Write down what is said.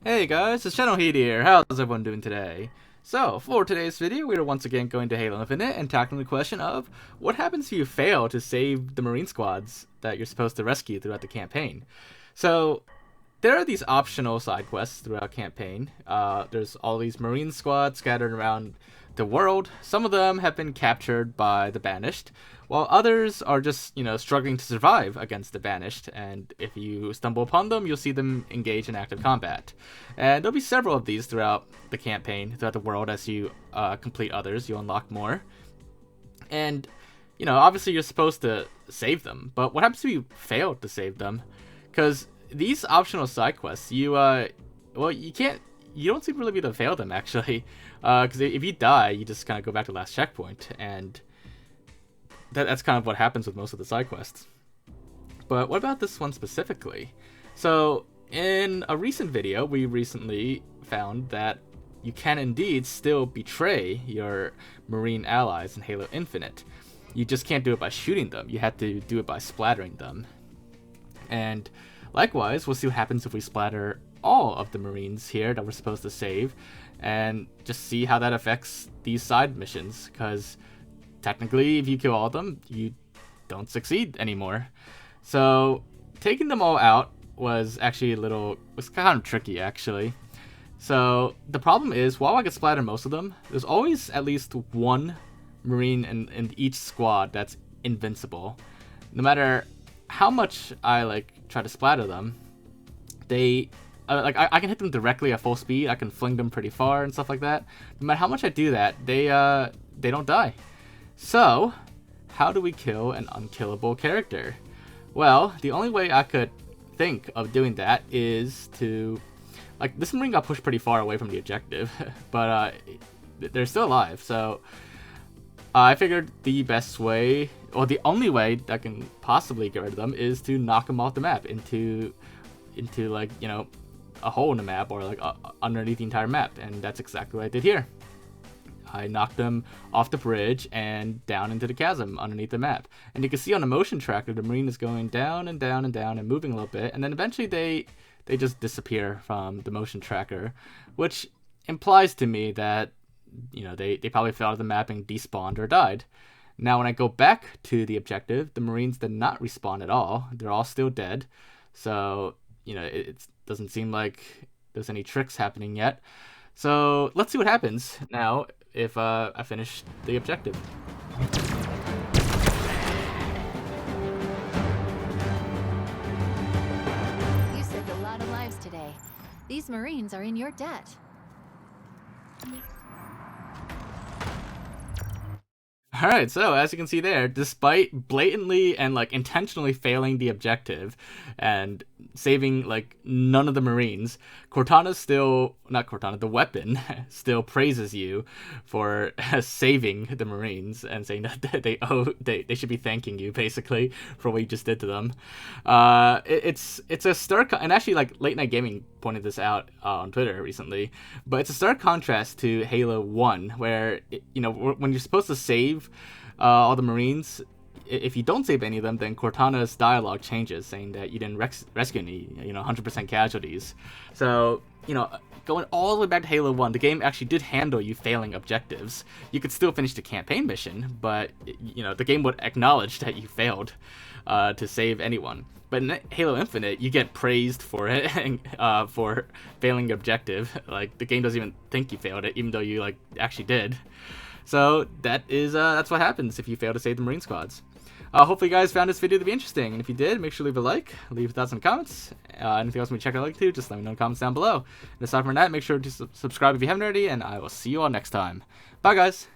Hey guys, it's Generalkidd here. How's everyone doing today? So, for today's video, we are once again going to Halo Infinite and tackling the question of what happens if you fail to save the Marine squads that you're supposed to rescue throughout the campaign. So, there are these optional side quests throughout campaign. There's all these Marine squads scattered around the world. Some of them have been captured by the Banished, while others are just, struggling to survive against the Banished. And if you stumble upon them, you'll see them engage in active combat. And there'll be several of these throughout the campaign, throughout the world. As you complete others, you unlock more. And, obviously you're supposed to save them. But what happens if you fail to save them? Because these optional side quests, you don't seem to really be able to fail them, actually. Because if you die, you just kind of go back to the last checkpoint, and that's kind of what happens with most of the side quests. But what about this one specifically? So, in a recent video, we recently found that you can indeed still betray your Marine allies in Halo Infinite. You just can't do it by shooting them. You have to do it by splattering them. And likewise, we'll see what happens if we splatter all of the Marines here that we're supposed to save, and just see how that affects these side missions, because technically if you kill all of them, you don't succeed anymore. So taking them all out was actually was kind of tricky, actually. So the problem is, while I could splatter most of them, there's always at least one Marine in each squad that's invincible. No matter how much I try to splatter them, they I can hit them directly at full speed. I can fling them pretty far and stuff like that. No matter how much I do that, they don't die. So how do we kill an unkillable character? Well, the only way I could think of doing that is to, this Marine got pushed pretty far away from the objective, but they're still alive. So I figured the best way, or the only way that can possibly get rid of them, is to knock them off the map into a hole in the map, or underneath the entire map. And that's exactly what I did here. I knocked them off the bridge and down into the chasm underneath the map. And you can see on the motion tracker, the Marine is going down and down and down and moving a little bit, and then eventually they just disappear from the motion tracker, which implies to me that they probably fell out of the map and despawned or died. Now when I go back to the objective, the Marines did not respawn at all. They're all still dead. So it doesn't seem like there's any tricks happening yet. So let's see what happens now if I finish the objective. You saved a lot of lives today. These Marines are in your debt. Alright, so as you can see there, despite blatantly and intentionally failing the objective and saving none of the Marines, the weapon still praises you for saving the Marines and saying that they should be thanking you, basically, for what you just did to them. It's a stark, and actually Late Night Gaming pointed this out on Twitter recently, but it's a stark contrast to Halo 1, where when you're supposed to save all the Marines, if you don't save any of them, then Cortana's dialogue changes, saying that you didn't rescue any 100% casualties. So going all the way back to Halo 1, the game actually did handle you failing objectives. You could still finish the campaign mission, but the game would acknowledge that you failed to save anyone. But in Halo Infinite, you get praised for it, for failing your objective. The game doesn't even think you failed it, even though you actually did. So that's what happens if you fail to save the Marine squads. Hopefully you guys found this video to be interesting, and if you did, make sure to leave a like, leave your thoughts in the comments. Anything else you want me to check out like to, just let me know in the comments down below. And aside from that, make sure to subscribe if you haven't already, and I will see you all next time. Bye guys!